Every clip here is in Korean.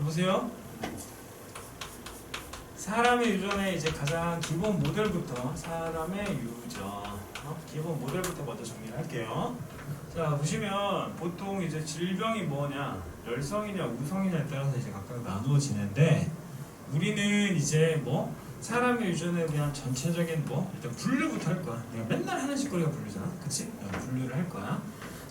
보세요. 사람의 유전의 이제 가장 기본 모델부터 사람의 유전 기본 모델부터 먼저 정리를 할게요. 자 보시면 보통 이제 질병이 뭐냐 열성이냐 우성이냐에 따라서 이제 각각 나누어지는데 우리는 이제 뭐 사람의 유전에 대한 전체적인 뭐 일단 분류부터 할 거야. 내가 맨날 하는 짓거리가 분류잖아, 그치? 분류를 할 거야.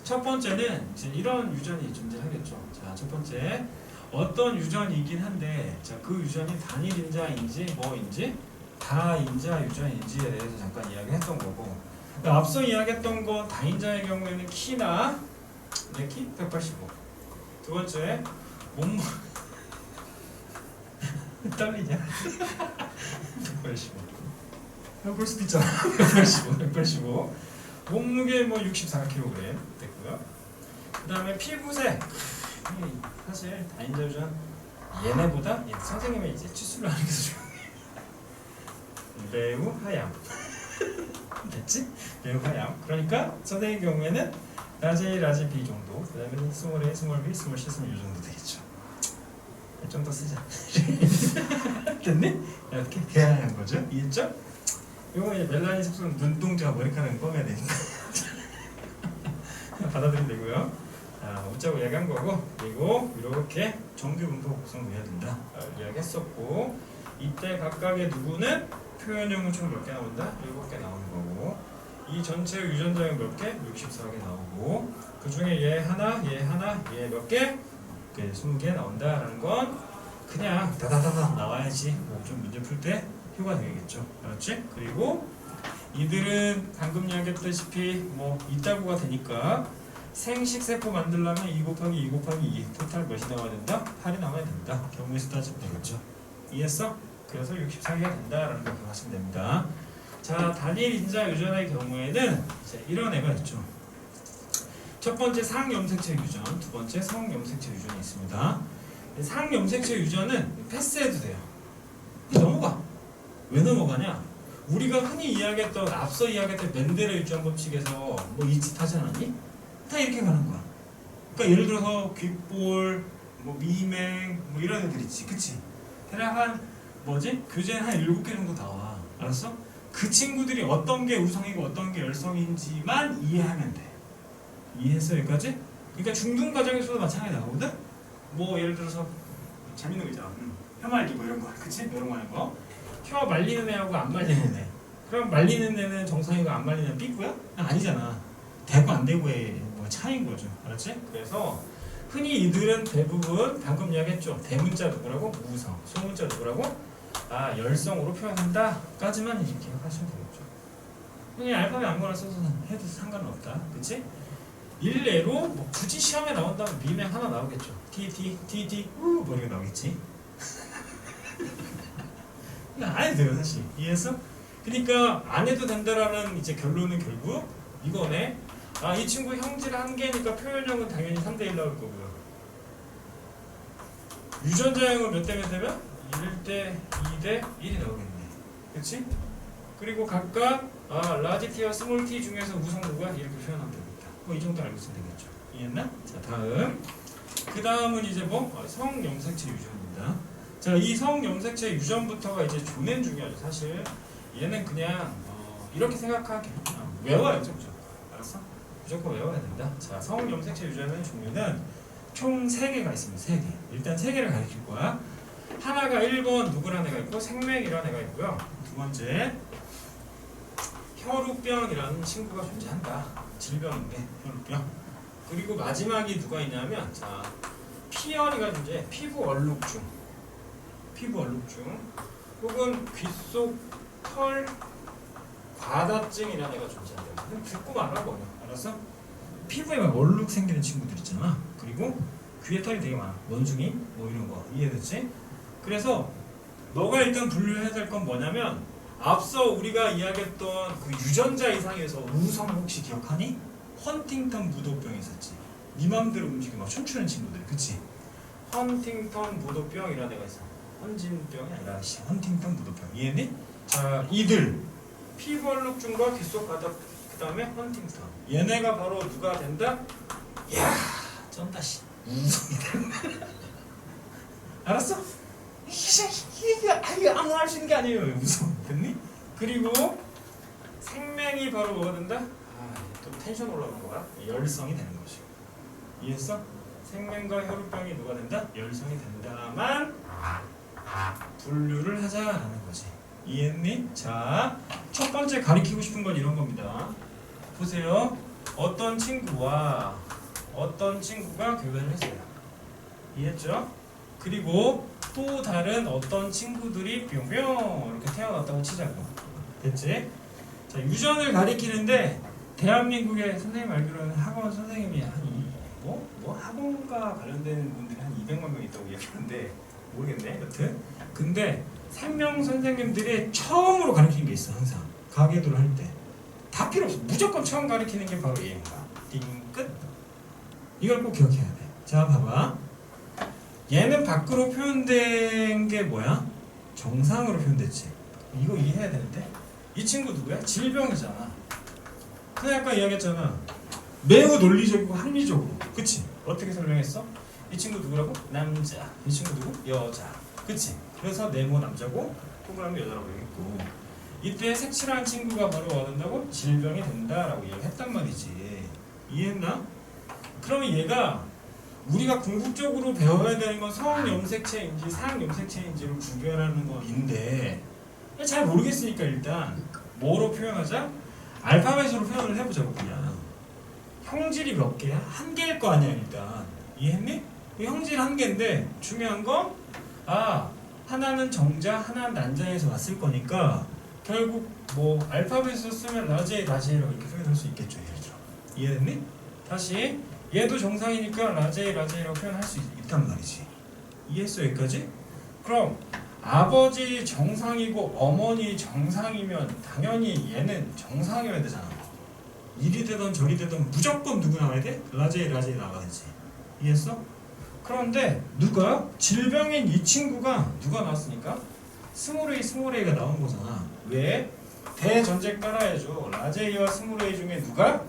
첫 번째는 이제 이런 유전이 존재하겠죠. 자, 첫 번째 어떤 유전이긴 한데, 자, 그 유전이 단일 인자인지 뭐인지 다인자 유전인지에 대해서 잠깐 이야기했던 거고. 그러니까 앞서 이야기했던 거 다인자의 경우에는 키나 내 키 185. 두 번째 몸무 떨리냐? 185. 그럴 수도 있잖아. 185. 몸무게 뭐 64kg 됐고요. 그 다음에 피부색. 사실 다인자 유전 얘네보다 선생님이 이제 추출을 하는 게 더 좋아요. 매우 하얀. 됐지? 매우 하얀. 그러니까 선생님 경우에는 라지 B 정도. 그 다음에 스몰 A, 스몰 B, 스몰 C, 스몰 U 정도 되겠죠. 좀 더 쓰자. 됐네? 이렇게 대하얀 거죠. 이해했죠? 이거 이제 멜라닌 색소는 눈동자 머리카락은 꺼내야 되니까 받아들이면 되고요. 자, 웃자고 이야기한 거고, 그리고 이렇게 정규 분포 곡선을 해야 된다 이야기했었고, 이때 각각의 누구는 표현형은 총 몇 개 나온다? 7개 나오는 거고, 이 전체 유전자는 몇 개? 64개 나오고, 그 중에 얘 하나, 얘 몇 개? 20개 나온다라는 건 그냥 다다다다 나와야지 뭐 좀 문제 풀 때 효과 되겠죠. 그렇지? 그리고 이들은 방금 이야기했다시피 뭐 이따구가 되니까 생식세포 만들려면 2 곱하기 2 곱하기 2 토탈 몇이 나와야 된다? 8이 나와야 된다. 경우에서 따지면 되겠죠. 이해했어? 그래서 64개가 된다라는 걸 기억하시면 됩니다. 자, 단일 인자 유전의 경우에는 이제 이런 애가 있죠. 첫 번째 상염색체 유전, 두 번째 성염색체 유전이 있습니다. 상염색체 유전은 패스해도 돼요. 넘어가. 왜 넘어가냐? 우리가 흔히 이야기했던 앞서 이야기했던 멘델의 유전 법칙에서 뭐 이 짓 하지 않았니? 다 이렇게 가는 거야. 그러니까 예를 들어서 귓볼, 뭐 미맹, 뭐 이런 애들 있지, 그치? 대략 한 뭐지? 교재는 한 7개 정도 나와. 알았어? 그 친구들이 어떤 게 우성이고 어떤 게 열성인지만 이해하면 돼. 이해했어 여기까지? 그러니까 중등 과정에서도 마찬가지 나오거든? 뭐 예를 들어서 재밌는 거 있잖아. 혀 말리고 이런 거, 그치? 이런 거 하는 거. 혀 말리는 애하고 안 말리는 애. 그럼 말리는 애는 정상이고 안 말리는 애는 삐꾸야? 아니잖아. 되고 안 되고의 뭐 차이인 거죠. 알았지? 그래서 흔히 이들은 대부분 방금 이야기했죠. 대문자 누구라고? 무성. 소문자 누구라고? 아, 열성으로 표현한다. 까지만 이렇게 기억하시면 되겠죠. 흔히 알파벳 아무거나 써서 해도 상관은 없다. 그치? 일례로 뭐 굳이 시험에 나온다면 미명 하나 나오겠죠. T, 뭐 이렇게 나오겠지. 안 해도 돼요 사실. 이해했어? 그러니까 안 해도 된다라는 이제 결론은 결국 이거네. 아, 이 친구 형질 1개니까 표현형은 당연히 3대1 나올 거고요. 유전자형은 몇 대 몇 되면? 1대 2대 1이 나오겠네. 그치? 그리고 각각 라지 T와 스몰 T 중에서 우성 누구야? 이렇게 표현하면 되겠다. 뭐 이 정도 알고 있으면 되겠죠. 이해했나? 자, 다음. 그 다음은 이제 뭐? 성염색체 유전입니다. 자, 이 성염색체 유전부터가 이제 존엔 중요하죠. 사실 얘는 그냥 이렇게 생각하게 외워야죠. 무조건. 알았어? 무조건 외워야 된다. 자, 성염색체 유전의 종류는 총 3개가 있습니다. 3개. 일단 3개를 가르칠 거야. 하나가 1번 누구라는 애가 있고 생맥이라는 애가 있고요. 두 번째 혈우병이라는 친구가 존재한다. 질병인데 혈우병. 그리고 마지막이 누가 있냐면 자, 피어리가 존재해. 피부 얼룩증 혹은 귀 속 털 과다증이라는 애가 존재한다. 그냥 듣고 말하고 알았어? 피부에 막 얼룩 생기는 친구들 있잖아. 그리고 귀에 털이 되게 많아. 원숭이 뭐 이런 거 이해됐지? 그래서 너가 일단 분류해야 될 건 뭐냐면 앞서 우리가 이야기했던 그 유전자 이상에서 우성 혹시 기억하니? 헌팅턴 무도병이 있었지. 네 맘대로 움직이고 막 춤추는 친구들, 그치? 헌팅턴 무도병이라는 애가 있어. 헌진병이 아니라 헌팅턴 무도병. 이해했니? 자, 이들 피부 얼룩증과 귓속 가닥, 그 다음에 헌팅턴. 얘네가 바로 누가 된다? 이야, 쩐다 씨. 우성이다. 알았어? 이게 아무나 할 수 있는 게 아니에요. 무서워. 됐니? 그리고 생명이 바로 뭐가 된다? 또 텐션 올라오는 거야? 열성이 되는 것이고. 이해했어? 생명과 혈우병이 누가 된다? 열성이 된다만 분류를 하자라는 거지. 이해했니? 자, 첫 번째 가리키고 싶은 건 이런 겁니다. 보세요. 어떤 친구와 어떤 친구가 교배를 했어요. 이해했죠? 그리고 또 다른 어떤 친구들이 뿅뿅 이렇게 태어났다고 치자고. 됐지? 자, 유전을 가리키는데 대한민국의 선생님 알기로는 학원 선생님이 뭐 학원과 관련된 분들이 한 200만 명 있다고 얘기하는데 모르겠네. 여튼 근데 생명 선생님들이 처음으로 가르치는 게 있어. 항상 가계도를 할 때 다 필요 없어. 무조건 처음 가르치는 게 바로 얘인가. 띵 끝. 이걸 꼭 기억해야 돼. 자, 봐봐. 얘는 밖으로 표현된 게 뭐야? 정상으로 표현됐지. 이거 이해해야 되는데 이 친구 누구야? 질병이잖아. 근데 아까 이야기했잖아. 매우 논리적이고 합리적으로. 그치? 어떻게 설명했어? 이 친구 누구라고? 남자. 이 친구 누구? 여자. 그치? 그래서 네모 남자고 동그라미 여자라고 얘기했고 이때 색칠한 친구가 바로 뭐 된다고? 질병이 된다라고 얘기했단 말이지. 이해했나? 그러면 얘가 우리가 궁극적으로 배워야 되는 건 성염색체인지 상염색체인지를 구별하는 거인데 잘 모르겠으니까 일단 뭐로 표현하자? 알파벳으로 표현을 해보자고. 그냥 형질이 몇 개야? 한 개일 거 아니야 일단. 이해했니? 형질 한 개인데 중요한 건 하나는 정자 하나는 난자에서 왔을 거니까 결국 뭐 알파벳으로 쓰면 라제이라고 이렇게 표현할 수 있겠죠. 예를 들어. 이해했니? 다시 얘도 정상이니까 라제이라고 표현할 수 있단 말이지. 이해했어 여기까지? 그럼 아버지 정상이고 어머니 정상이면 당연히 얘는 정상이어야 되잖아. 이리 되든 저리 되든 무조건 누구 나와야 돼? 라제이 나와야지. 이해했어? 그런데 누가? 질병인 이 친구가 누가 나왔으니까? 스몰A가 나온 거잖아. 왜? 대전제 깔아야죠. 라제이와 스몰A 중에 누가?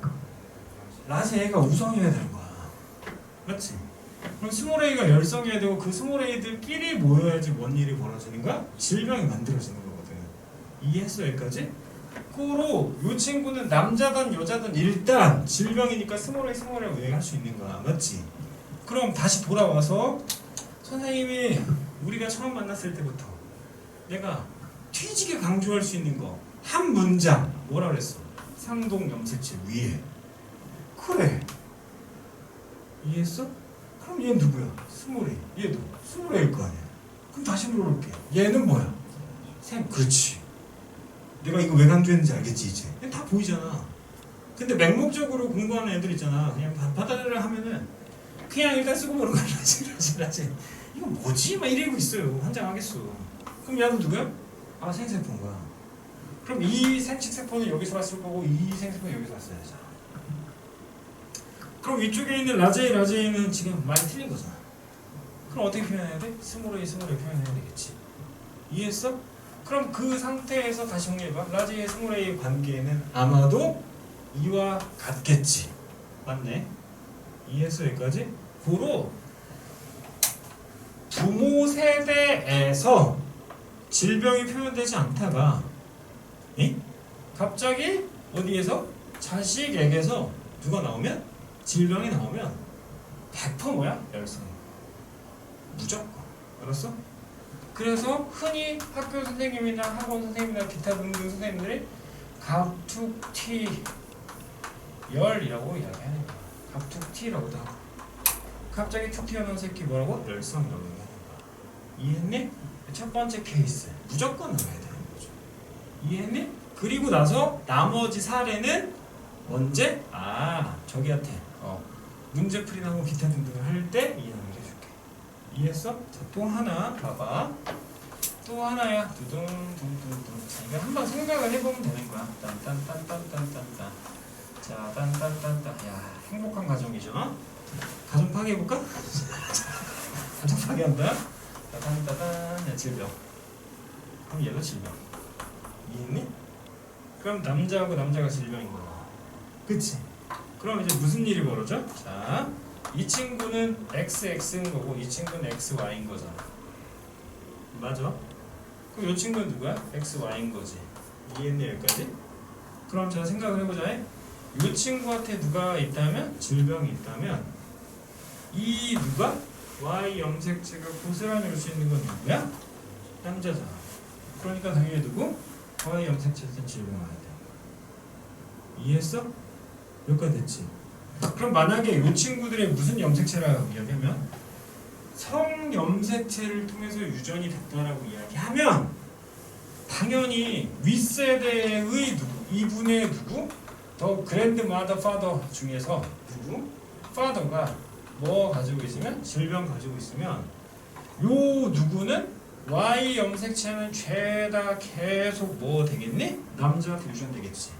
라제이가 우성이어야 되는 거야. 맞지? 그럼 스몰A가 열성이어야 되고 그 스몰A들끼리 모여야지 뭔 일이 벌어지는 거야? 질병이 만들어지는 거거든. 이해했어 여기까지? 고로 이 친구는 남자든 여자든 일단 질병이니까 스몰A라고 얘기할 수 있는 거야. 맞지? 그럼 다시 돌아와서 선생님이 우리가 처음 만났을 때부터 내가 튀지게 강조할 수 있는 거 한 문장 뭐라 그랬어? 상동염색체 위에. 그래. 이해했어? 그럼 얘는 누구야? 스몰A. 얘도 스몰A일 거 아니야. 그럼 다시 물어볼게. 얘는 뭐야? 그렇지. 내가 이거 왜 강조했는지 알겠지 이제? 다 보이잖아. 근데 맹목적으로 공부하는 애들 있잖아. 그냥 받아들여 하면은 그냥 일단 쓰고 보는 거야. 라지. 이거 뭐지? 막 이러고 있어요. 환장하겠어. 그럼 얘는 누구야? 생세포인 거야. 그럼 이 생식세포는 여기서 왔을 거고 이 생세포는 여기서 왔어야죠. 그럼 위쪽에 있는 라제이는 지금 많이 틀린 거잖아. 그럼 어떻게 표현해야 돼? 스몰A 표현해야 되겠지. 이해했어? 그럼 그 상태에서 다시 정리해봐. 라제이의 스몰A의 관계는 아마도 이와 같겠지. 맞네. 이해했어 여기까지? 고로 부모 세대에서 질병이 표현되지 않다가 갑자기 어디에서? 자식에게서 누가 나오면? 질병이 나오면 100% 뭐야? 열성. 무조건. 알았어? 그래서 흔히 학교 선생님이나 학원 선생님이나 기타 등등 선생님들이 갑툭튀 열이라고 이야기하는 거야. 갑툭튀라고도 하고. 갑자기 툭 튀어나온 새끼 뭐라고? 열성이라고 얘기하는 거야. 이해했니? 첫 번째 케이스. 무조건 나와야 되는 거죠. 이해했니? 그리고 나서 나머지 사례는 언제? 저기한테 문제풀이나 뭐 기타 등등을 할 때 이해를 해줄게. 이해했어? 자, 또 하나 봐봐. 또 하나야. 두둥둥둥둥. 이거 한번 생각을 해보면 되는 거야. 딴딴딴딴딴딴. 자, 딴딴딴딴. 야, 행복한 가정이죠? 가정 파괴해볼까? 가정 파괴한다. 따단따단. 질병. 그럼 얘도 질병. 이해했니? 그럼 남자하고 남자가 질병인 거야. 그치? 그럼 이제 무슨 일이 벌어져? 자, 이 친구는 XX인 거고 이 친구는 XY인 거잖아. 맞아. 그럼 이 친구는 누구야? XY인 거지. 이해했니 여기까지? 그럼 자 생각을 해보자. 이 친구한테 누가 있다면? 질병이 있다면 이 누가? Y 염색체가 고스란히 올 수 있는 건 누구야? 남자잖아. 그러니까 당연히 누구? Y 염색체에서 질병을 해야 돼. 이해했어? 여기까지 됐지? 그럼 만약에 이 친구들의 무슨 염색체라고 이야기하면 성염색체를 통해서 유전이 됐다라고 이야기하면 당연히 윗세대의 누구? 이분의 누구? 더 그랜드 마더 파더 중에서 누구? 파더가 뭐 가지고 있으면? 질병 가지고 있으면 요 누구는 Y 염색체는 죄다 계속 뭐 되겠니? 남자한테 유전 되겠지.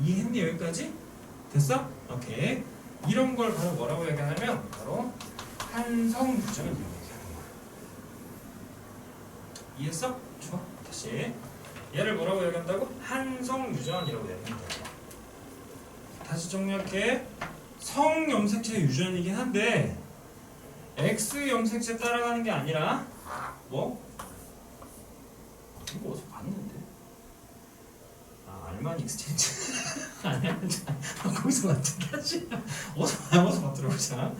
이해했니 여기까지? 됐어? 오케이. 이런 걸 바로 뭐라고 얘기하냐면 바로 한성 유전을 얘기하는 거야. 이해했어? 좋아. 다시 얘를 뭐라고 얘기한다고? 한성 유전이라고 얘기한다. 다시 정리할게. 성 염색체 유전이긴 한데 X 염색체 따라가는 게 아니라 뭐? 이거 어디서 봤는데? 알만 익스체인지 아니야 거기서 맞춘 게 하지 어디서 봤더라고 자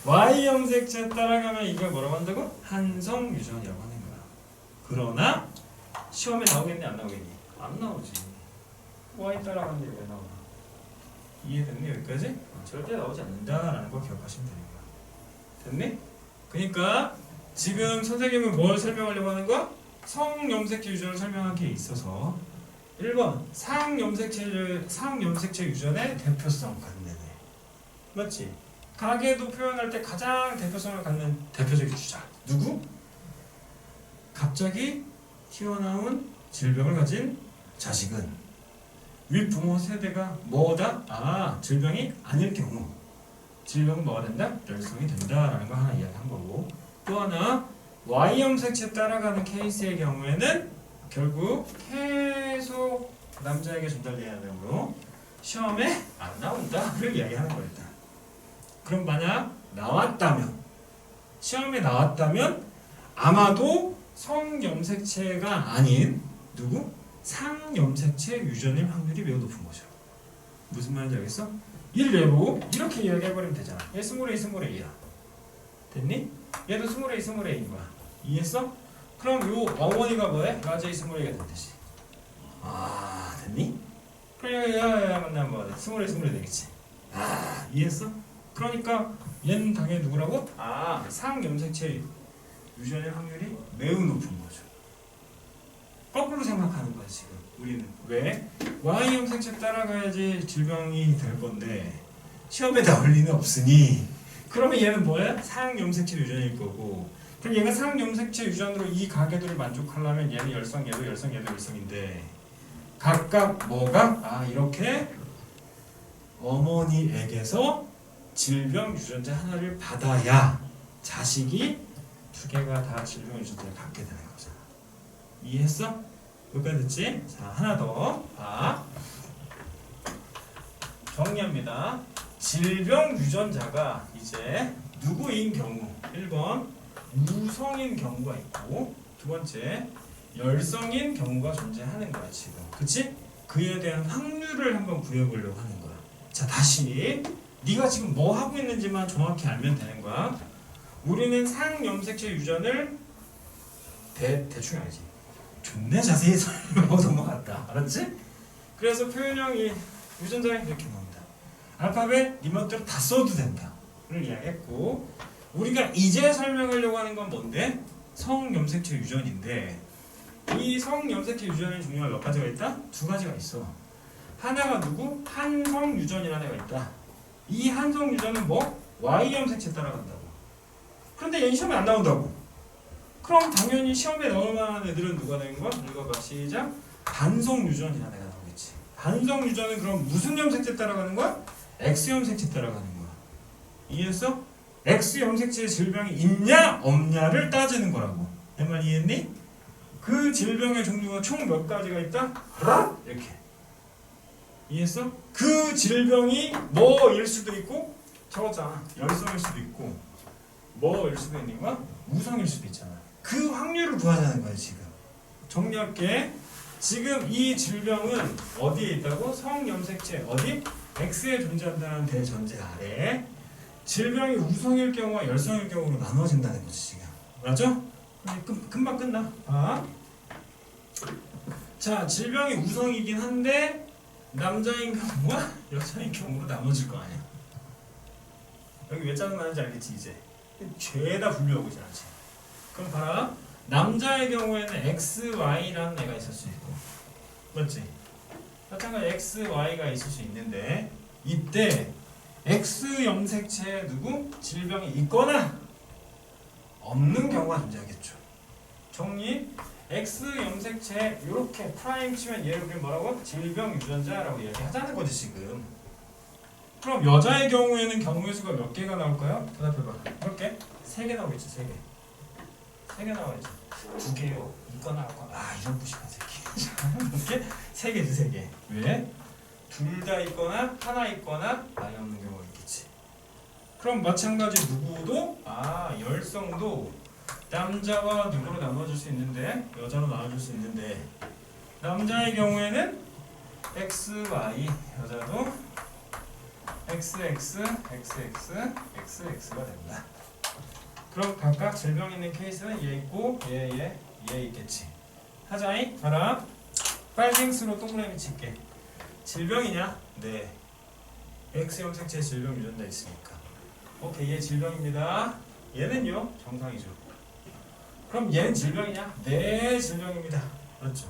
Y 염색체 따라가면 이걸 뭐라고 한다고? 한성 유전이라고 하는 거야. 그러나 시험에 나오겠니 안 나오겠니? 안 나오지. Y 따라가는데 왜 나오나? 이해됐니 여기까지? 절대 나오지 않는다라는 걸 기억하시면 되는 거야. 됐니? 그러니까 지금 선생님은 뭘 설명하려고 하는 거야? 성염색체 유전을 설명하기에 있어서 1번 상염색체 유전의 대표성 갖는 애 맞지? 가계도 표현할 때 가장 대표성을 갖는 대표적인 주자 누구? 갑자기 튀어나온 질병을 가진 자식은 윗부모 세대가 뭐다? 질병이 아닐 경우 질병은 뭐가 된다? 멸성이 된다라는 거 하나 이야기한 거고 또 하나 Y 염색체 따라가는 케이스의 경우에는 결국 계속 남자에게 전달돼야 되므로 시험에 안 나온다를 이야기하는 거야 일단. 그럼 만약 나왔다면 시험에 나왔다면 아마도 성염색체가 아닌 누구? 상염색체 유전일 확률이 매우 높은 거죠. 무슨 말인지 알겠어? 일례로 이렇게 이야기해버리면 되잖아. 얘 스몰 A 스몰 A야. 됐니? 얘도 스몰 A 스몰 A인 거야. 이해했어? 그럼 요 어머니가 뭐해? 라지 A 스몰 A가 된듯이. 됐니? 그럼 야야야 만나면 뭐하지? 스몰 A 스몰 A 되겠지. 이해했어? 그러니까 얘는 당연히 누구라고? 상염색체 유전의 확률이 매우 높은 거죠. 거꾸로 생각하는 거야 지금 우리는. 왜? Y 염색체 따라가야지 질병이 될 건데 시험에 나올 리는 없으니 그러면 얘는 뭐야? 상염색체 유전일 거고 그럼 얘가 상염색체 유전으로 이 가계도를 만족하려면 얘는 열성, 얘도 열성, 얘도 열성인데 각각 뭐가? 이렇게 어머니에게서 질병 유전자 하나를 받아야 자식이 두 개가 다 질병 유전자를 갖게 되는 거잖아. 이해했어? 여기까지 됐지? 자, 하나 더 봐. 정리합니다. 질병 유전자가 이제 누구인 경우 1번 무성인 경우가 있고 두 번째 열성인 경우가 존재하는 거야 지금. 그치? 그에 대한 확률을 한번 구해보려고 하는 거야. 자, 다시 네가 지금 뭐 하고 있는지만 정확히 알면 되는 거야. 우리는 상염색체 유전을 대충 알지? 존나 자세히 설명하고 넘어갔다. 알았지? 그래서 표현형이 유전자에 이렇게 나온다. 알파벳 네 멋대로 다 써도 된다 를 이야기했고 우리가 이제 설명하려고 하는 건 뭔데? 성염색체 유전인데 이 성염색체 유전이 중요한 몇 가지가 있다? 두 가지가 있어. 하나가 누구? 한성 유전이라는 애가 있다. 이 한성 유전은 뭐? Y 염색체 따라간다고. 그런데 얘는 시험에 안 나온다고. 그럼 당연히 시험에 나올 만한 애들은 누가 되는 거야? 읽어봐. 시작. 반성 유전이라는 애가 나오겠지. 반성 유전은 그럼 무슨 염색체 따라가는 거야? X 염색체 따라가는 거야. 이해했어? X 염색체의 질병이 있냐 없냐를 따지는 거라고. 내 말 이해했니? 그 질병의 종류가 총 몇 가지가 있다? 이렇게. 이해했어? 그 질병이 뭐일 수도 있고 적었잖아. 열성일 수도 있고 뭐일 수도 있는 거야? 무성일 수도 있잖아. 그 확률을 구하자는 거예요. 지금 정리할게. 지금 이 질병은 어디에 있다고? 성염색체 어디? X에 존재한다는 대전제 아래 질병이 우성일 경우와 열성일 경우로 나눠진다는 거지 지금. 맞죠? 금방 끝나. 봐. 자, 질병이 우성이긴 한데 남자인 경우와 여자인 경우로 나눠질 거 아니야. 여기 왜 짜증나는지 알겠지 이제. 죄다 분류하고 있잖아 지금. 그럼 봐라. 남자의 경우에는 XY라는 애가 있을 수 있고, 맞지? 마찬가지 XY가 있을 수 있는데 이때 X 염색체에 누구? 질병이 있거나 없는 경우가 존재하겠죠. 정리. X 염색체 이렇게 프라임 치면 얘를 우리 뭐라고? 질병 유전자라고 얘기하자는 거지 지금. 그럼 여자의 경우에는 경우의 수가 몇 개가 나올까요? 대답해봐. 몇 개? 3개 나오겠지. 3개. 3개 나와야지. 2개요. 이거 나올까? 아 이런 무식한 새끼. 몇 개? 3개지 3개. 왜? 둘 다 있거나 하나 있거나 아예 없는 경우가 있겠지. 그럼 마찬가지 누구도 열성도 남자와 누구로 나눠줄 수 있는데 여자로 나눠줄 수 있는데 남자의 경우에는 XY 여자도 XX, XX, XX가 된다. 그럼 각각 질병 있는 케이스는 얘 있고 얘 있겠지. 하자이 봐라. 빨갱스로 동그라미 칠게. 질병이냐? 네. X 염색체 질병 유전자 있으니까. 오케이 얘 질병입니다. 얘는요 정상이죠. 그럼 얘는 질병이냐? 네 질병입니다. 맞죠?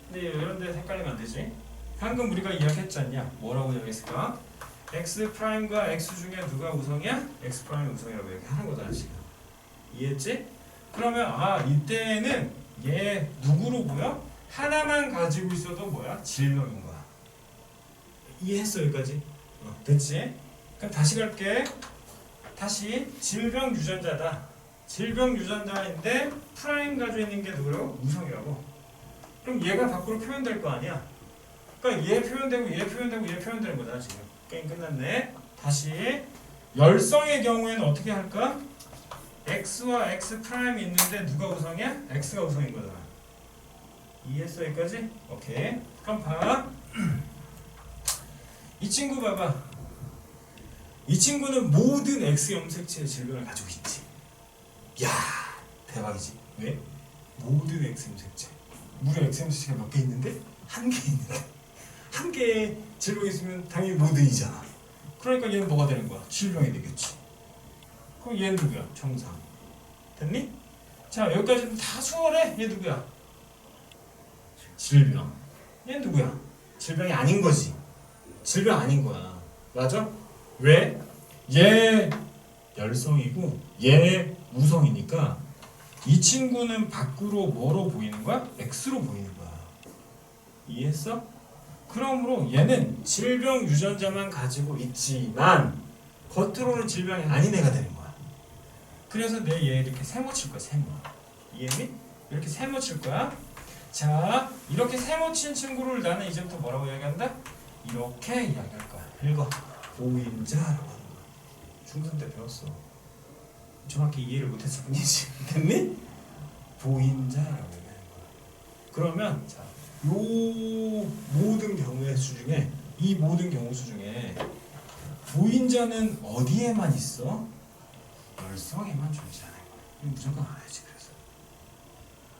근데 이런데 헷갈리면 안 되지. 방금 우리가 이야기했지 않냐? 뭐라고 이야기했을까? X 프라임과 X 중에 누가 우성이야? X 프라임이 우성이라고 얘기하는 거잖아 지금. 이해했지? 그러면 이때는 얘 누구로 보여? 하나만 가지고 있어도 뭐야? 질병인 거야. 이해했어 여기까지? 됐지? 그럼 다시 갈게. 다시 질병 유전자다. 질병 유전자인데 프라임 가지고 있는 게 누구라고? 우성이라고. 그럼 얘가 밖으로 표현될 거 아니야? 그러니까 얘 표현되고 얘 표현되고 얘 표현되는 거잖아 지금. 게임 끝났네. 다시 열성의 경우에는 어떻게 할까? X와 X 프라임이 있는데 누가 우성이야? X가 우성인 거잖아. 이해했어 여기까지? 오케이. 그럼 봐. 이 친구 봐봐. 이 친구는 모든 X 염색체의 질병을 가지고 있지. 야 대박이지. 왜? 모든 X 염색체. 무려 X 염색체가 몇 개 있는데? 한 개 있는데. 한 개의 질병이 있으면 당연히 모든이잖아. 그러니까 얘는 뭐가 되는 거야? 질병이 되겠지. 그럼 얘는 누구야? 정상. 됐니? 자 여기까지는 다 수월해. 얘 누구야? 질병. 얘 누구야? 질병이 아닌 거지. 질병 아닌 거야. 맞아? 왜? 얘 열성이고 얘 우성이니까 이 친구는 밖으로 뭐로 보이는 거야? X로 보이는 거야. 이해했어? 그러므로 얘는 질병 유전자만 가지고 있지만 겉으로는 질병이 아닌 애가 되는 거야. 그래서 내 얘 이렇게 세모 칠 거야. 세모. 이해니? 이렇게 세모 칠 거야. 자 이렇게 세모 친 친구를 나는 이제부터 뭐라고 이야기한다? 이렇게 이야기할 거야. 읽어. 보인자라고 하는 거야. 중3 때 배웠어. 정확히 이해를 못했을 뿐이지. 됐니? 보인자라고 얘기하는 거야. 그러면 자, 요 모든 경우의 수 중에 이 모든 경우 수 중에 보인자는 어디에만 있어? 열성에만 존재하는 거야. 이거 무조건 알아야지. 그래서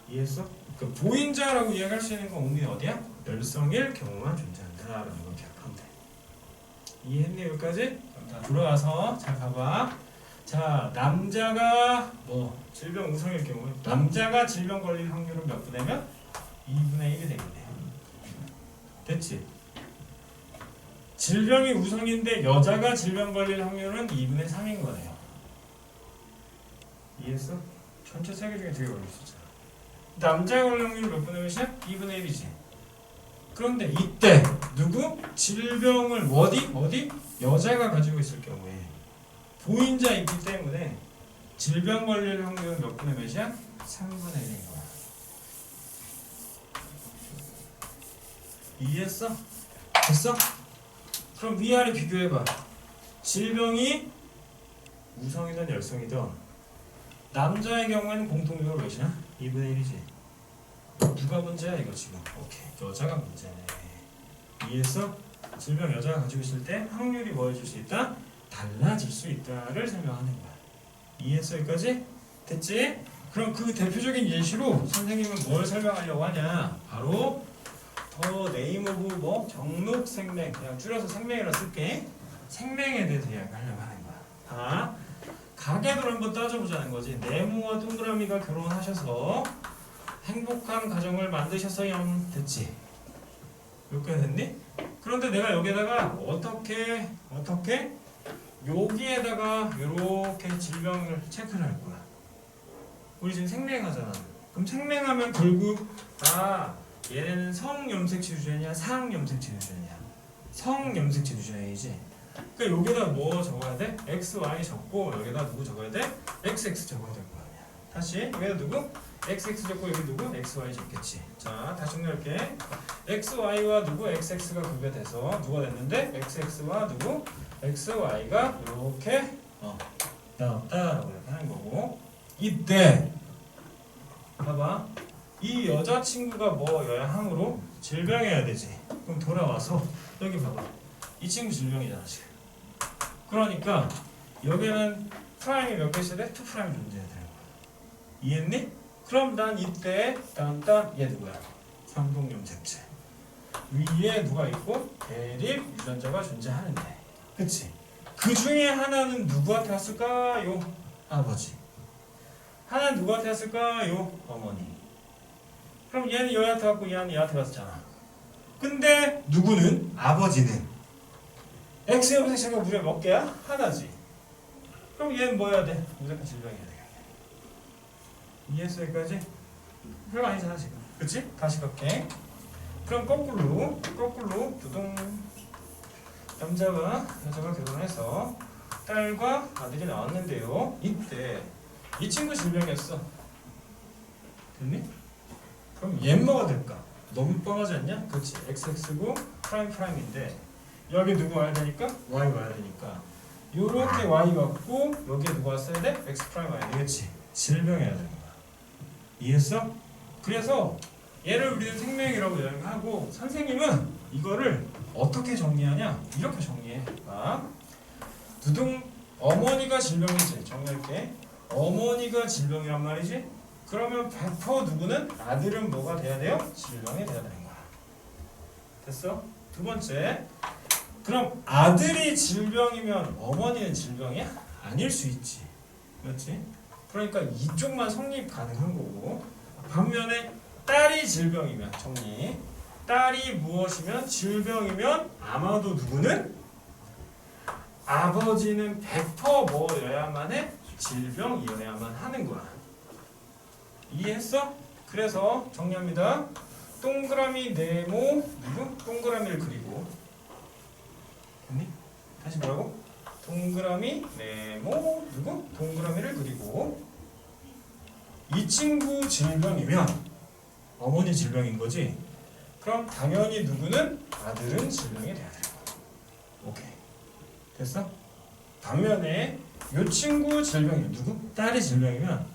이해했어? 그 보인자라고 이야기할 수 있는 건 only 어디야? 열성일 경우만 존재한다라는 걸 기억하면 돼. 이해했니 여기까지? 그럼 다 돌아와서 잘 봐봐. 자 남자가 뭐 질병 우성일 경우 남자가 질병 걸릴 확률은 몇 분이면 2분의 1이 되겠네. 됐지? 질병이 우성인데 여자가 질병 걸릴 확률은 2분의 3인 거네요. 이해했어? 전체 세계 중에 되게 어려울 수 있잖아. 남자가 걸릴 확률이 몇 분의 몇이야? 2분의 1이지. 그런데 이때 누구? 질병을 어디? 여자가 가지고 있을 경우에 보인자 있기 때문에 질병 걸릴 확률은 몇 분의 몇이야? 3분의 1인 거야. 이해했어? 됐어? 그럼 위아래 비교해봐. 질병이 우성이든 열성이든 남자의 경우에는 공통적으로 몇이냐? 2분의 1이지. 누가 문제야 이거 지금? 오케이. 여자가 문제네. 이해했어? 질병 여자가 가지고 있을 때 확률이 뭐 해줄 수 있다? 달라질 수 있다를 설명하는 거야. 이해했어 여기까지? 됐지? 그럼 그 대표적인 예시로 선생님은 뭘 설명하려고 하냐? 바로 더 네임 오브 뭐 정록 생명, 그냥 줄여서 생명이라 쓸게. 생명에 대해서 이야기하려고 하는 거야. 자, 가계도를 한번 따져보자는 거지. 네모와 동그라미가 결혼하셔서 행복한 가정을 만드셨어요. 됐지? 여기까지 됐니? 그런데 내가 여기에다가 어떻게 여기에다가 이렇게 질병을 체크를 할 거야. 우리 지금 생맹하잖아. 그럼 생맹하면 결국 얘는 성염색체 유전이야, 상염색체 유전이야. 성염색체 유전이지. 그러니까 여기다 뭐 적어야 돼? X, Y 적고 여기다 누구 적어야 돼? XX 적어야 될 거 아니야. 다시 여기다 누구? XX 적고 여기 누구? XY 적겠지. 자, 다시 정리할게. XY와 누구? XX가 구별돼서 누가 됐는데? XX와 누구? XY가 이렇게 나왔다라고 이렇게 하는 거고. 이때 봐봐. 이 여자친구가 뭐여야 항으로 질병해야 되지. 그럼 돌아와서 여기 봐봐. 이 친구 질병이잖아 지금. 그러니까 여기는 프라임이 몇 개 있어야 돼? 2 프라임 존재해야 되는 거야. 이해했니? 그럼 난 이때 딴 얘 누구야? 상동염색체. 위에 누가 있고 대립 유전자가 존재하는데. 그치? 그 중에 하나는 누구한테 왔을까요? 아버지. 하나는 누구한테 왔을까요? 어머니. 그럼 얘는 얘한테 왔고 얘는 얘한테 왔잖아. 근데 누구는? 아버지는 X염색체가 무려 몇 개야? 하나지. 그럼 얘는 뭐 해야 돼? 무조건 질병해야 돼. 이해했어 여기까지? 별거 아니잖아 지금. 그치? 다시 갈게. 그럼 거꾸로 두둥. 남자와 여자가 결혼해서 딸과 아들이 나왔는데요. 이때 이 친구 질병이었어. 됐니? 그럼 얘는 뭐가 될까? 너무 뻔하지 않냐? 그렇지. XX고 프라임인데 여기 누구 와야 되니까? Y 와야 되니까 요렇게 Y 왔고 여기에 누가 왔어야 돼? X 프라임 와야 되겠지. 질병해야 되는 거야. 이해했어? 그래서 얘를 우리는 생명이라고 이야기하고 선생님은 이거를 어떻게 정리하냐? 이렇게 정리해. 두둥 어머니가 질병이지. 정리할게. 어머니가 질병이란 말이지. 그러면 100% 누구는? 아들은 뭐가 돼야 돼요? 질병이 돼야 되는 거야. 됐어? 두 번째. 그럼 아들이 질병이면 어머니는 질병이야? 아닐 수 있지. 그렇지? 그러니까 이쪽만 성립 가능한 거고. 반면에 딸이 질병이면 정리. 딸이 무엇이면 질병이면 아마도 누구는? 아버지는 100% 뭐여야만 해? 질병이어야만 하는 거야. 이해했어? 그래서 정리합니다. 동그라미 네모 누구? 동그라미를 그리고. 됐니? 다시 뭐라고? 동그라미 네모 누구? 동그라미를 그리고. 이 친구 질병이면 어머니 질병인 거지. 그럼 당연히 누구는? 아들은 질병이 돼야 되는 거야. 오케이. 됐어? 반면에 이 친구 질병이 누구? 딸이 질병이면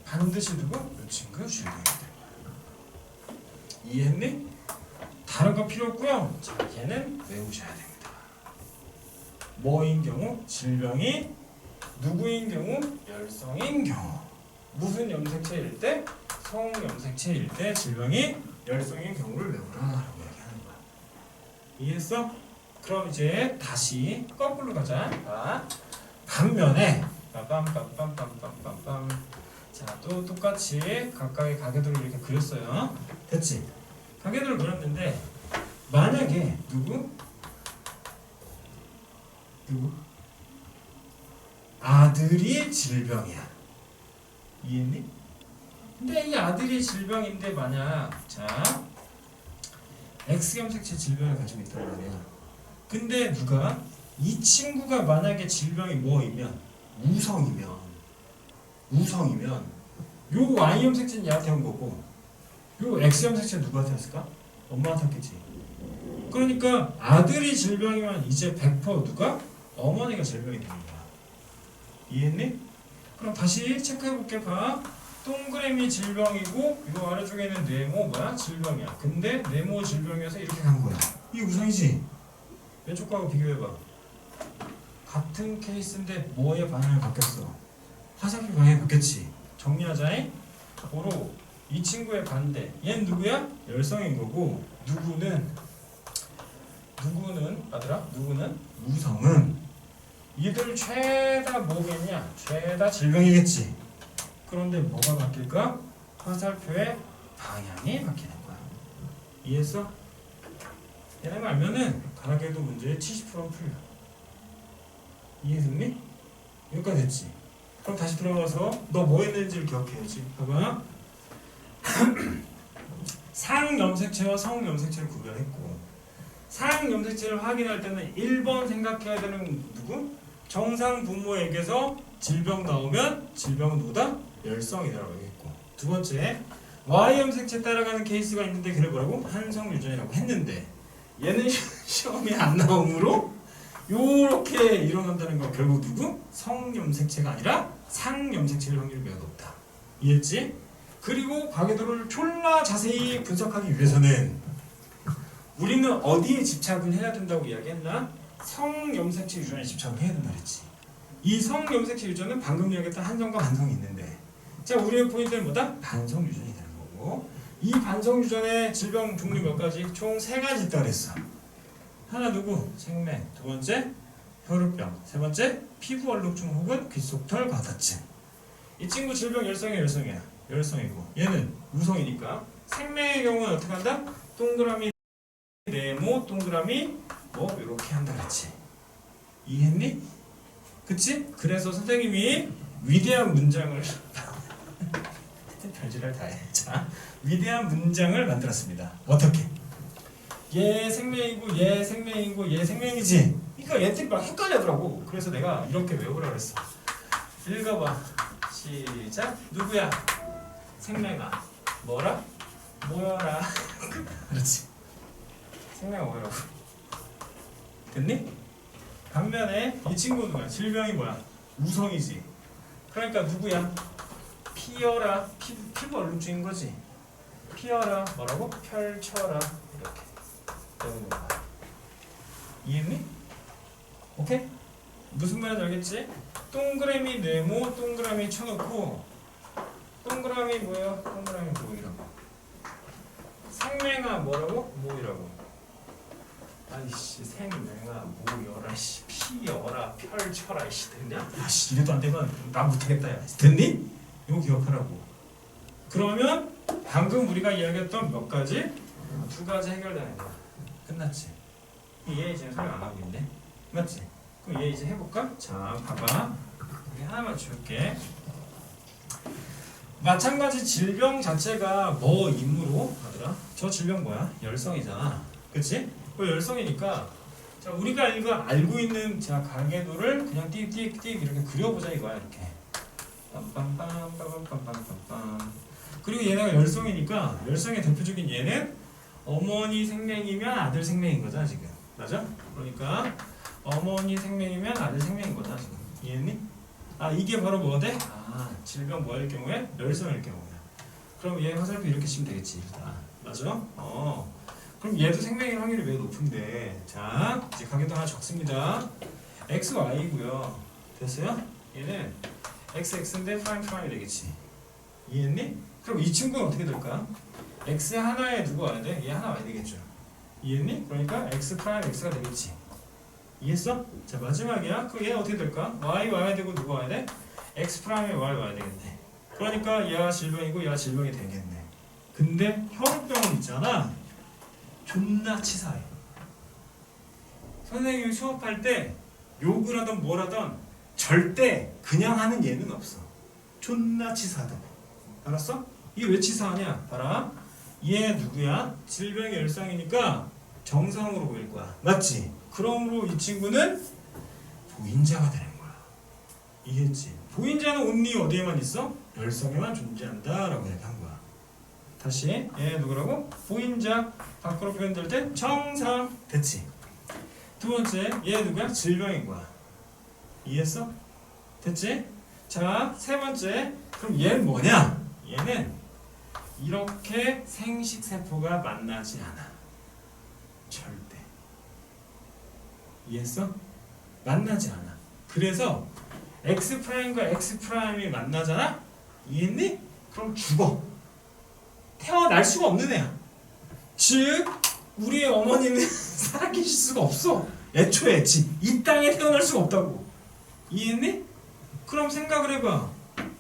반드시 누구? 이 친구 질병이 되는 거야. 이해했니? 다른 거 필요 없고요. 자, 얘는 외우셔야 됩니다. 뭐인 경우? 질병이 누구인 경우? 열성인 경우. 무슨 염색체일 때? 성염색체일 때 질병이 열성인 경우를 외우라라고 얘기하는 거야. 이해했어? 그럼 이제 다시 거꾸로 가자. 반면에 빰빰빰빰빰빰빰. 자, 또 똑같이 각각의 가계도를 이렇게 그렸어요. 됐지? 가계도를 그렸는데 만약에 누구? 아들이 질병이야. 이해했니? 근데 이 아들이 질병인데 만약 자 X염색체 질병을 가지고 있단 말이야. 근데 누가 이 친구가 만약에 질병이 뭐이면 우성이면 요 Y염색체는 얘한테 온 거고 요 X염색체는 누구한테 왔을까? 엄마한테 왔겠지. 그러니까 아들이 질병이면 이제 100% 누가? 어머니가 질병이 되는 거야. 이해했니? 그럼 다시 체크해볼게. 봐. 동그라미 질병이고 이거 아래쪽에는 네모 뭐야? 질병이야. 근데 네모 질병이어서 이렇게 간 거야. 이게 우상이지? 왼쪽 거하고 비교해봐. 같은 케이스인데 뭐의 방향이 바뀌었어? 화살표 방향이 바뀌었지. 정리하자잉. 고로 이 친구의 반대. 얘는 누구야? 열성인 거고 누구는 아들아? 누구는? 우성은 이들 죄다 뭐겠냐? 죄다 질병이겠지. 그런데 뭐가 바뀔까? 화살표의 방향이 바뀌는 거야. 이해했어? 얘네가 알면은 가나계도 문제의 70%는 풀려. 이해됐니? 여기까지 됐지? 그럼 다시 들어가서 너 뭐 했는지를 기억해야지. 봐봐. 상염색체와 성염색체를 구별했고 상염색체를 확인할 때는 1번 생각해야 되는 누구? 정상 부모에게서 질병 나오면 질병은 누구다? 열성이라고 얘기했고 두 번째 Y염색체 따라가는 케이스가 있는데 걔를 뭐라고? 한성유전이라고 했는데 얘는 시험에 안 나오므로 요렇게 일어난다는 건 결국 누구? 성염색체가 아니라 상염색체일 확률이 매우 높다. 이해했지? 그리고 과계도를 졸라 자세히 분석하기 위해서는 우리는 어디에 집착을 해야 된다고 이야기했나? 성염색체 유전에 집착을 해야 된다 그랬지. 이 성염색체 유전은 방금 이야기했던 한성과 반성이 있는데 자 우리의 포인트는 뭐다? 반성 유전이 되는 거고 이 반성 유전의 질병 종류 몇 가지? 총 3가지 있다 그랬어. 하나 누구? 생맹. 두 번째 혈우병. 세 번째 피부 얼룩증 혹은 귓속털 과다증. 이 친구 질병 열성이야. 열성이고 얘는 우성이니까 생맹의 경우는 어떻게 한다? 동그라미 네모 동그라미 뭐 이렇게 한다 그랬지. 이해했니? 그치? 그래서 선생님이 위대한 문장을 별지랄 다 해. 자, 위대한 문장을 만들었습니다. 어떻게? 얘 생명이고 얘 생명이고 얘 생명이지. 그러니까 얘들이 막 헷갈리더라고. 그래서 내가 이렇게 외우라 그랬어. 읽어봐. 시작. 누구야? 생명아. 뭐라? 모여라. 그렇지. 생명아 뭐라고? 됐니? 반면에 이 친구는 뭐야? 질병이 뭐야? 우성이지. 그러니까 누구야? 피어라. 피부 얼룩증인 거지. 피어라. 뭐라고? 펼쳐라. 이렇게 되는 거야. 이해했니? 오케이? 무슨 말인지 알겠지? 동그라미 네모 동그라미 쳐놓고 동그라미 뭐야? 동그라미 뭐이라고? 생맹아 뭐라고? 뭐이라고? 아이씨 생맹아 뭐여라 씨 피여라 펼쳐라 씨 됐냐? 아씨 이래도 안 되면 나 못하겠다 야 됐니? 이거 기억하라고. 그러면 방금 우리가 이야기했던 몇 가지? 2가지 해결되는 거야. 끝났지? 얘 이제 설명 안 하고 있네. 맞지? 그럼 얘 이제 해볼까? 자 봐봐. 여기 하나만 줄게. 마찬가지 질병 자체가 뭐이므로 하더라? 저 질병 뭐야? 열성이잖아. 그치? 그 열성이니까 자 우리가 알고 있는 자 가계도를 그냥 띡띡띡 이렇게 그려보자 이거야. 이렇게 빰빰빰빰빰빰빰빰. 그리고 얘네가 열성이니까 열성의 대표적인 얘는 어머니 생명이면 아들 생명인 거잖아 지금. 맞아? 그러니까 어머니 생명이면 아들 생명인 거잖아 지금. 이해했니? 아 이게 바로 뭐가 돼? 아 질병 뭐일 경우에? 열성일 경우야. 그럼 얘 화살표 이렇게 치면 되겠지. 맞아? 그럼 얘도 생명일 확률이 매우 높은데 자 이제 가계도 하나 적습니다. x, y고요. 됐어요? 얘는 x, x인데 프라임이 되겠지. 이해했니? 그럼 이 친구는 어떻게 될까? x 하나에 누구 와야 돼? 얘 하나 와야 되겠죠. 이해했니? 그러니까 x 프라임 x가 되겠지. 이해했어? 자 마지막이야. 그럼 얘 어떻게 될까? y 와야 되고 누구 와야 돼? x 프라임에 y 와야 되겠네. 그러니까 얘가 질병이고 얘가 질병이 되겠네. 근데 혈우병은 있잖아. 존나 치사해. 선생님이 수업할 때 욕을 하던 뭘 하던 절대 그냥 하는 예는 없어. 존나 치사하다. 알았어? 이게 왜 치사하냐? 봐라. 얘 누구야? 질병의 열상이니까 정상으로 보일 거야. 맞지? 그러므로 이 친구는 보인자가 되는 거야. 이해했지? 보인자는 온리 어디에만 있어? 열성에만 존재한다 라고 얘기한 거야. 다시 얘 누구라고? 보인자. 밖으로 표현될 때 정상. 됐지? 두 번째 얘 누구야? 질병인 거야. 이해했어? 됐지? 자, 세 번째. 그럼 얘는 뭐냐? 얘는 이렇게 생식세포가 만나지 않아. 절대. 이해했어? 만나지 않아. 그래서 X'과 X'이 만나잖아? 이해했니? 그럼 죽어. 태어날 수가 없는 애야. 즉 우리의 어머니는 살아계실 수가 없어. 애초에 이 땅에 태어날 수가 없다고. 이해했니? 그럼 생각을 해봐.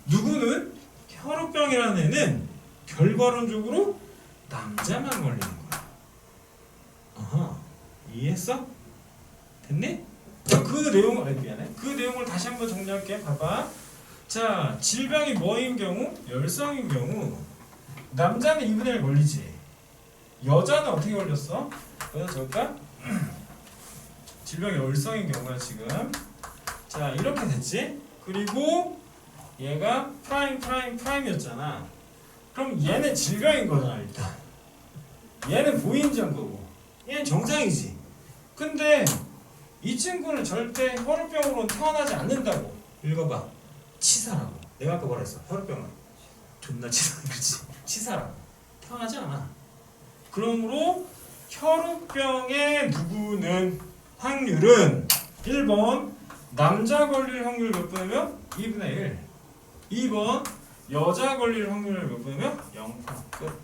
누구는 혈우병이라는 애는 결과론적으로 남자만 걸리는 거야. 어허, 이해했어? 됐니? 그 내용을 미안해. 그 내용을 다시 한번 정리할게. 봐봐. 자, 질병이 뭐인 경우? 열성인 경우 남자는 2분의 1 걸리지. 여자는 어떻게 걸렸어? 여자 적을까? 질병이 열성인 경우야 지금. 자, 이렇게 됐지? 그리고 얘가 프라임이었잖아. 그럼 얘는 질병인 거잖아 일단. 얘는 보인전 거고 얘는 정상이지. 근데 이 친구는 절대 혈우병으로는 태어나지 않는다고. 읽어봐. 치사라고. 내가 아까 뭐라 했어? 혈우병은 존나 치사. 그렇지? 치사라고. 태어나지 않아. 그러므로 혈우병의 누구는 확률은 1번 남자 걸릴 확률 몇 분이면 2분의 1. 2번 여자 걸릴 확률 몇 분이면 0%. 끝.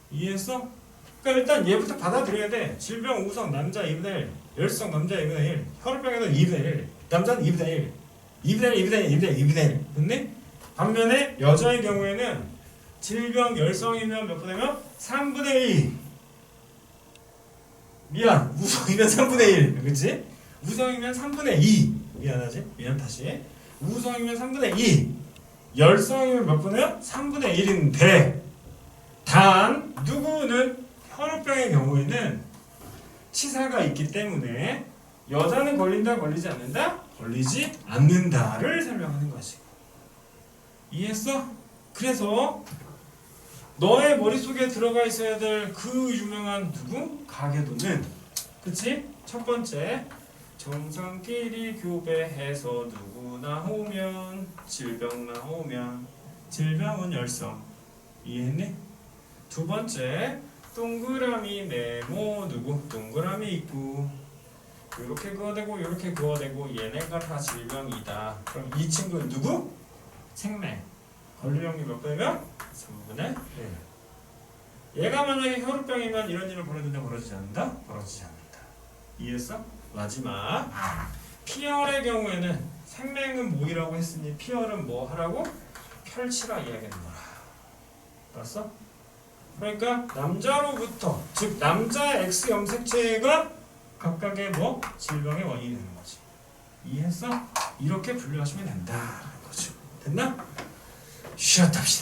이해했어? 그러니까 일단 얘부터 받아들여야 돼. 질병 우성 남자 2분의 1, 열성 남자 2분의 1, 혈우병에는 2분의 1, 남자는 2분의 1, 2분의 1, 2분의 1, 2분의 1, 2분의 1. 됐니? 반면에 여자의 경우에는 질병 열성이면 몇 분이면 3분의 2. 미안, 우성이면 3분의 1. 그치? 우성이면 3분의 2. 미안하지? 미안 다시. 우성이면 3분의 2. 열성이면 몇 분이면 3분의 1인데 단 누구는 혈우병의 경우에는 치사가 있기 때문에 여자는 걸린다 걸리지 않는다? 걸리지 않는다를 설명하는 것이고. 이해했어? 그래서 너의 머릿속에 들어가 있어야 될 그 유명한 누구? 가계도는 그치? 첫 번째 정상끼리 교배해서 누구 나오면 질병 나오면 질병은 열성. 이해했니? 두 번째 동그라미 네모 누구? 동그라미 있고 이렇게 그어대고 이렇게 그어대고 얘네가 다 질병이다. 그럼 이 친구는 누구? 생매. 걸릴 확률 몇 배면? 3분의 1. 얘가 만약에 혈우병이면 이런 일을 벌어진다 벌어지지 않는다? 벌어지지 않는다. 이해했어? 마지막 피혈의 경우에는 생맹은 뭐이라고 했으니 피혈은 뭐 하라고? 펼치라 이야기하는 거라. 알았어? 그러니까 남자로부터 즉 남자 X 염색체가 각각의 뭐 질병의 원인이 되는 거지. 이해했어? 이렇게 분류하시면 된다는 거죠. 됐나? 쉬었답시다.